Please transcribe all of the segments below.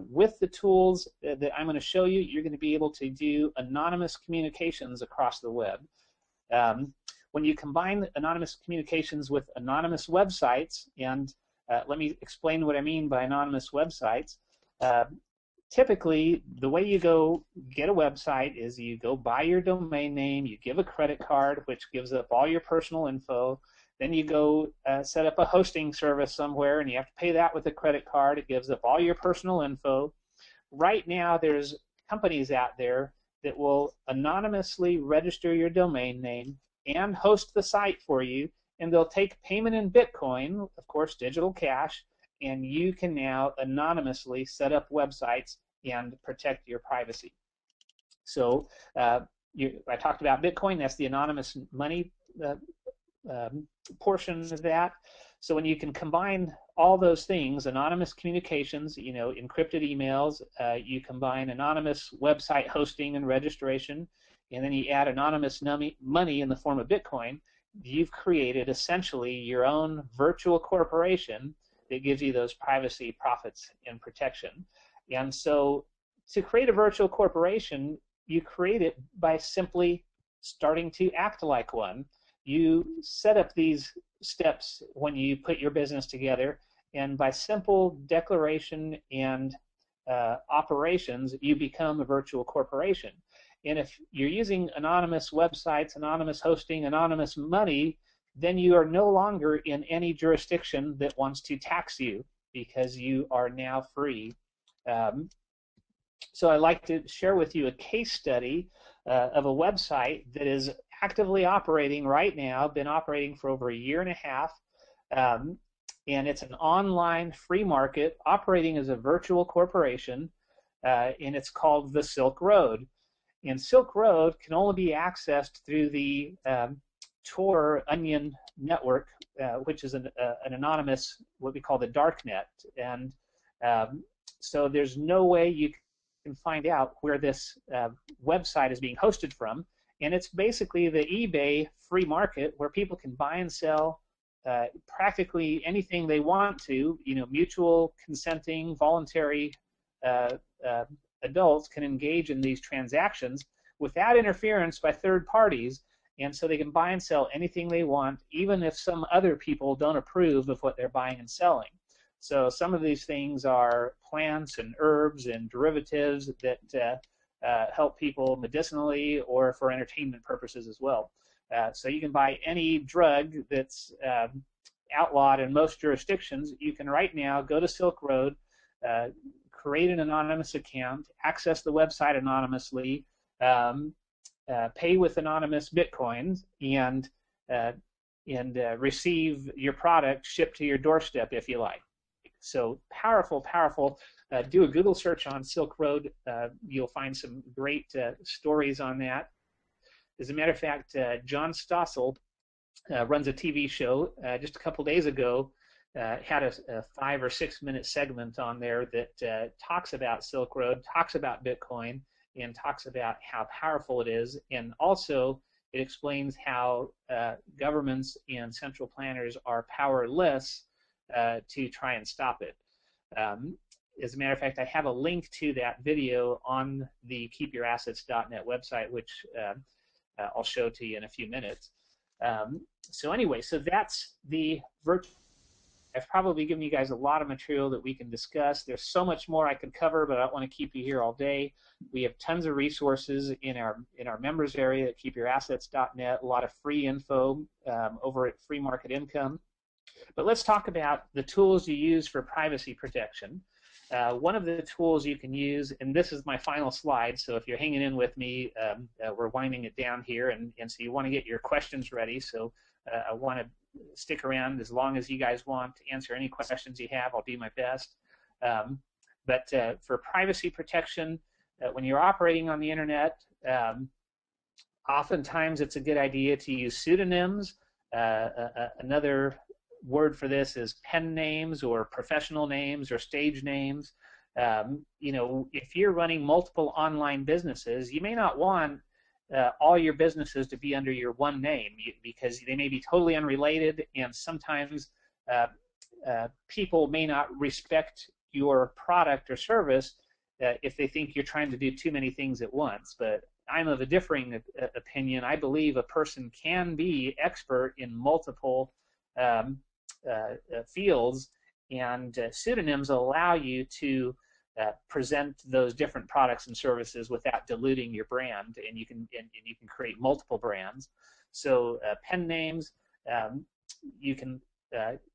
With the tools that I'm going to show you, you're going to be able to do anonymous communications across the web. When you combine anonymous communications with anonymous websites, and let me explain what I mean by anonymous websites. Typically, the way you go get a website is you go buy your domain name, you give a credit card, which gives up all your personal info. Then you go set up a hosting service somewhere, and you have to pay that with a credit card. It gives up all your personal info. Right now, there's companies out there that will anonymously register your domain name and host the site for you, and they'll take payment in Bitcoin, of course, digital cash, and you can now anonymously set up websites and protect your privacy. So I talked about Bitcoin. That's the anonymous money portion of that. So when you can combine all those things, anonymous communications, encrypted emails, you combine anonymous website hosting and registration, and then you add anonymous money in the form of Bitcoin, you've created essentially your own virtual corporation that gives you those privacy, profits, and protection. And so to create a virtual corporation, you create it by simply starting to act like one. You set up these steps when you put your business together, and by simple declaration and operations, you become a virtual corporation. And if you're using anonymous websites, anonymous hosting, anonymous money, then you are no longer in any jurisdiction that wants to tax you, because you are now free. So I'd like to share with you a case study of a website that is actively operating right now, been operating for over 1.5 years, and it's an online free market operating as a virtual corporation, and it's called the Silk Road. And Silk Road can only be accessed through the Tor Onion network, which is an anonymous, what we call the darknet. And so there's no way you can find out where this website is being hosted from. And it's basically the eBay free market where people can buy and sell practically anything they want to. Mutual consenting, voluntary adults can engage in these transactions without interference by third parties, and so they can buy and sell anything they want, even if some other people don't approve of what they're buying and selling. So some of these things are plants and herbs and derivatives that help people medicinally or for entertainment purposes as well. So you can buy any drug that's outlawed in most jurisdictions. You can right now go to Silk Road, create an anonymous account, access the website anonymously, pay with anonymous Bitcoins, and receive your product shipped to your doorstep if you like. So powerful, powerful. Do a Google search on Silk Road. You'll find some great stories on that. As a matter of fact, John Stossel runs a TV show just a couple days ago, had a 5 or 6 minute segment on there that talks about Silk Road, talks about Bitcoin, and talks about how powerful it is, and also it explains how governments and central planners are powerless to try and stop it. As a matter of fact, I have a link to that video on the keepyourassets.net website, which I'll show to you in a few minutes. So anyway, so that's the virtual. I've probably given you guys a lot of material that we can discuss. There's so much more I could cover, but I don't want to keep you here all day. We have tons of resources in our members area at keepyourassets.net, a lot of free info over at Free Market Income. But let's talk about the tools you use for privacy protection. One of the tools you can use, and this is my final slide, so if you're hanging in with me, we're winding it down here, and so you want to get your questions ready, so I want to stick around as long as you guys want to answer any questions you have. I'll do my best. But for privacy protection, when you're operating on the internet, oftentimes it's a good idea to use pseudonyms. Another word for this is pen names or professional names or stage names. If you're running multiple online businesses, you may not want all your businesses to be under your one name because they may be totally unrelated, and sometimes people may not respect your product or service if they think you're trying to do too many things at once. But I'm of a differing opinion. I believe a person can be expert in multiple fields, and pseudonyms allow you to present those different products and services without diluting your brand, and you can create multiple brands. So pen names, you can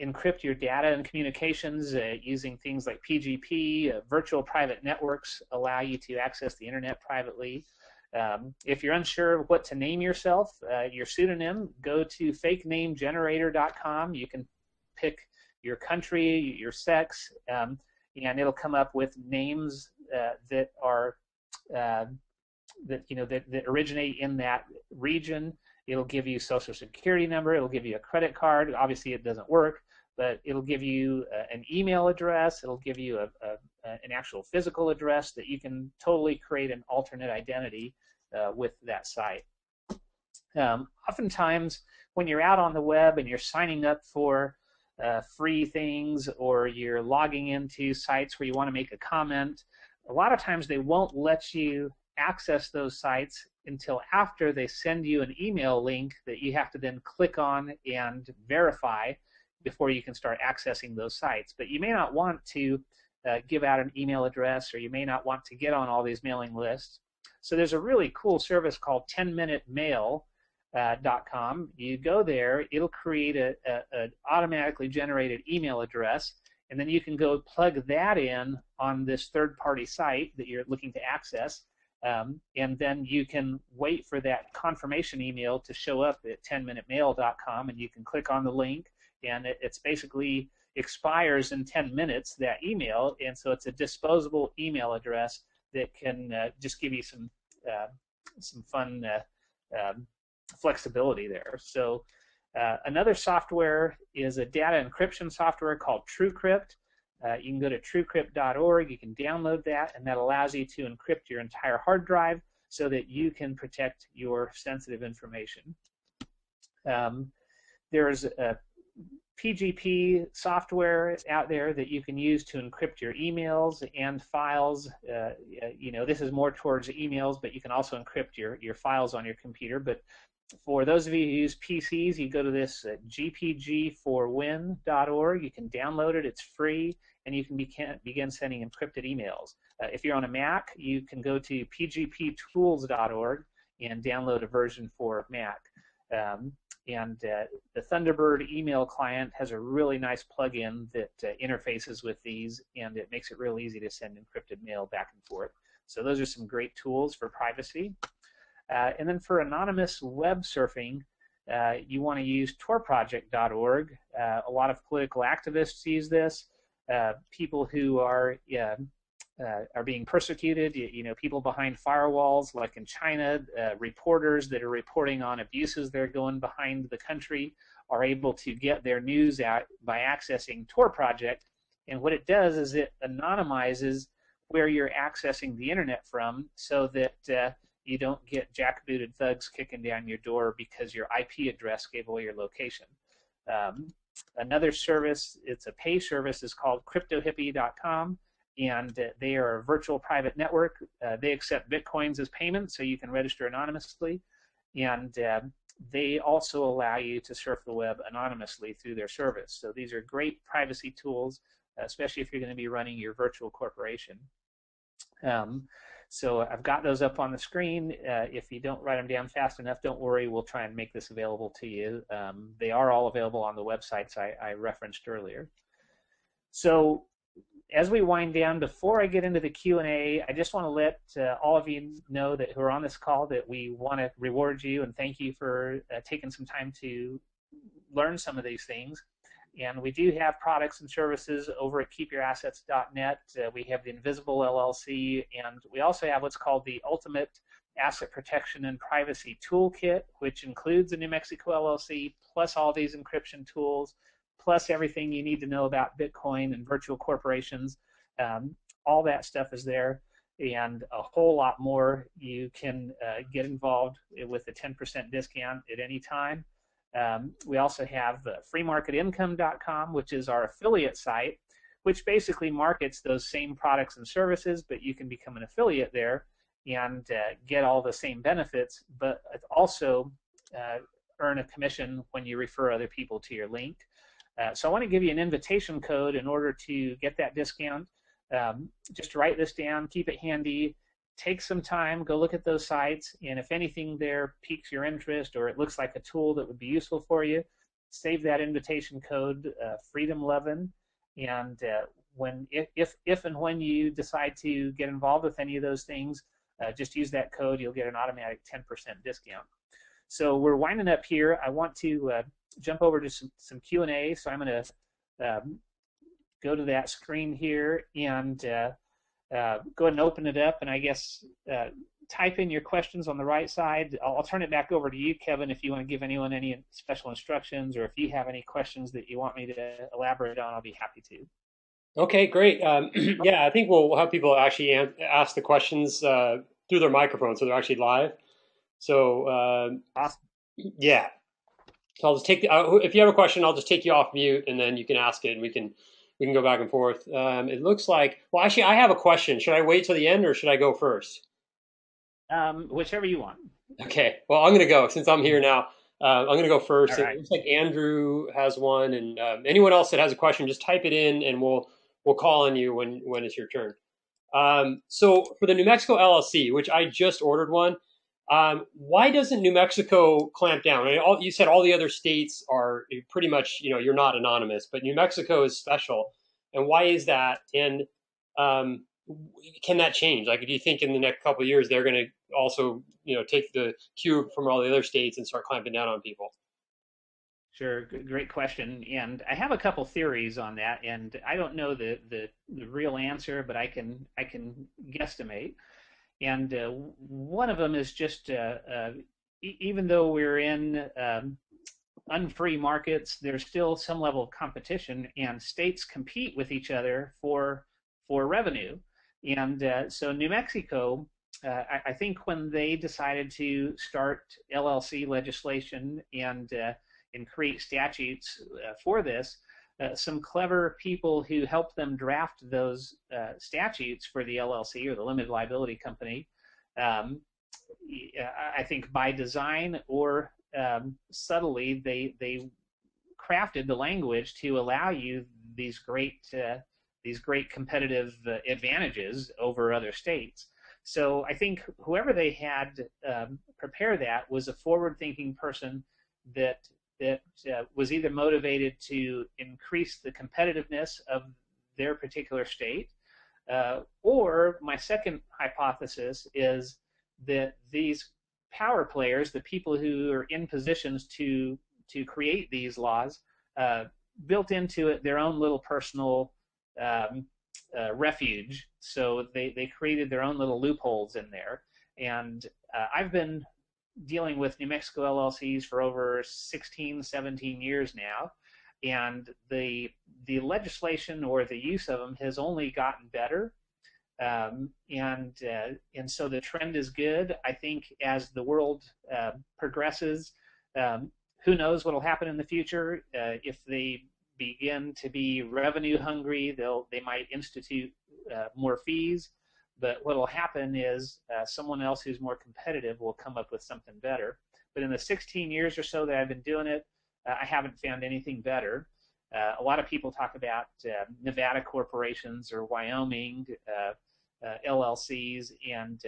encrypt your data and communications using things like PGP. Virtual private networks allow you to access the internet privately. If you're unsure what to name yourself, your pseudonym, go to fakenamegenerator.com. You can pick your country, your sex, and it'll come up with names that are that originate in that region. It'll give you social security number. It'll give you a credit card. Obviously, it doesn't work, but it'll give you an email address. It'll give you an actual physical address that you can totally create an alternate identity with that site. Oftentimes, when you're out on the web and you're signing up for free things, or you're logging into sites where you want to make a comment, a lot of times they won't let you access those sites until after they send you an email link that you have to then click on and verify before you can start accessing those sites. But you may not want to give out an email address, or you may not want to get on all these mailing lists. So there's a really cool service called 10minutemail.com. You go there, it'll create an automatically generated email address, and then you can go plug that in on this third-party site that you're looking to access. And then you can wait for that confirmation email to show up at 10minutemail.com, and you can click on the link, and it's basically expires in 10 minutes, that email, and so it's a disposable email address that can just give you some fun flexibility there. So another software is a data encryption software called TrueCrypt. You can go to truecrypt.org, you can download that, and that allows you to encrypt your entire hard drive so that you can protect your sensitive information. There's a PGP software out there that you can use to encrypt your emails and files. This is more towards emails, but you can also encrypt your files on your computer. But for those of you who use PCs, you go to this gpg4win.org. You can download it, it's free, and you can begin sending encrypted emails. If you're on a Mac, you can go to pgptools.org and download a version for Mac. The Thunderbird email client has a really nice plugin that interfaces with these, and it makes it real easy to send encrypted mail back and forth. So those are some great tools for privacy. And then for anonymous web surfing, you want to use torproject.org. A lot of political activists use this. People who are being persecuted, people behind firewalls, like in China, reporters that are reporting on abuses that are going behind the country are able to get their news out by accessing Tor Project. And what it does is it anonymizes where you're accessing the internet from, so that you don't get jackbooted thugs kicking down your door because your IP address gave away your location. Another service, it's a pay service, is called cryptohippie.com, and they are a virtual private network. They accept Bitcoins as payment, so you can register anonymously, and they also allow you to surf the web anonymously through their service. So these are great privacy tools, especially if you're going to be running your virtual corporation. So I've got those up on the screen. If you don't write them down fast enough, don't worry, we'll try and make this available to you. They are all available on the websites I referenced earlier. So as we wind down, before I get into the Q&A, I just want to let all of you know that who are on this call that we want to reward you and thank you for taking some time to learn some of these things. And we do have products and services over at keepyourassets.net. We have the Invisible LLC, and we also have what's called the Ultimate Asset Protection and Privacy Toolkit, which includes the New Mexico LLC, plus all these encryption tools, plus everything you need to know about Bitcoin and virtual corporations. All that stuff is there, and a whole lot more. You can get involved with a 10% discount at any time. We also have freemarketincome.com, which is our affiliate site, which basically markets those same products and services, but you can become an affiliate there and get all the same benefits, but also earn a commission when you refer other people to your link. So I want to give you an invitation code in order to get that discount. Just write this down, keep it handy, take some time, go look at those sites, and if anything there piques your interest or it looks like a tool that would be useful for you, save that invitation code, Freedom11, and if and when you decide to get involved with any of those things, just use that code. You'll get an automatic 10% discount. So we're winding up here. I want to jump over to some Q&A, so I'm going to go to that screen here and go ahead and open it up, and I guess type in your questions on the right side. I'll turn it back over to you, Kevin, if you want to give anyone any special instructions, or if you have any questions that you want me to elaborate on, I'll be happy to. Okay, great. Yeah, I think we'll have people actually ask the questions through their microphone, so they're actually live. So awesome. Yeah, so I'll just take if you have a question, I'll just take you off mute, and then you can ask it, and we can go back and forth. It looks like, well, actually, I have a question. Should I wait till the end, or should I go first? Whichever you want. Okay. Well, I'm going to go since I'm here now. I'm going to go first. All right. It looks like Andrew has one, and anyone else that has a question, just type it in, and we'll call on you when it's your turn. So for the New Mexico LLC, which I just ordered one, why doesn't New Mexico clamp down? I mean, you said all the other states are pretty much, you're not anonymous, but New Mexico is special. And why is that? And can that change? Like, do you think in the next couple of years they're going to also, take the cue from all the other states and start clamping down on people? Sure, great question, and I have a couple theories on that, and I don't know the real answer, but I can guesstimate. And one of them is just even though we're in unfree markets, there's still some level of competition, and states compete with each other for revenue. And so New Mexico, I think when they decided to start LLC legislation and create statutes for this, some clever people who helped them draft those statutes for the LLC, or the limited liability company, I think by design or subtly, they crafted the language to allow you these great competitive advantages over other states. So I think whoever they had prepare that was a forward-thinking person that was either motivated to increase the competitiveness of their particular state, or my second hypothesis is that these power players, the people who are in positions to create these laws, built into it their own little personal refuge. So they created their own little loopholes in there. And I've been dealing with New Mexico LLCs for over 16, 17 years now, and the legislation or the use of them has only gotten better, and so the trend is good. I think as the world progresses, who knows what will happen in the future? If they begin to be revenue hungry, they might institute more fees. But what will happen is someone else who's more competitive will come up with something better. But in the 16 years or so that I've been doing it, I haven't found anything better. A lot of people talk about Nevada corporations or Wyoming LLCs, and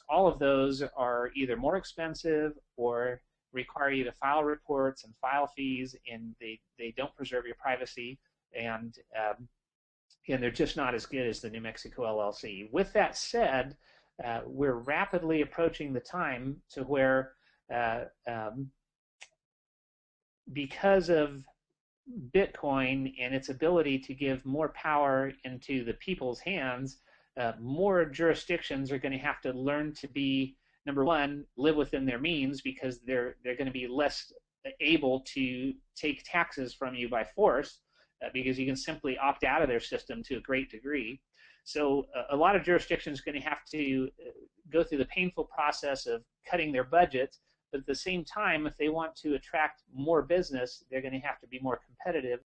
all of those are either more expensive or require you to file reports and file fees, and they don't preserve your privacy, and they're just not as good as the New Mexico LLC. With that said, we're rapidly approaching the time to where, because of Bitcoin and its ability to give more power into the people's hands, more jurisdictions are going to have to learn to be, number one, live within their means, because they're going to be less able to take taxes from you by force, because you can simply opt out of their system to a great degree. So a lot of jurisdictions are going to have to go through the painful process of cutting their budgets, but at the same time, if they want to attract more business, they're going to have to be more competitive.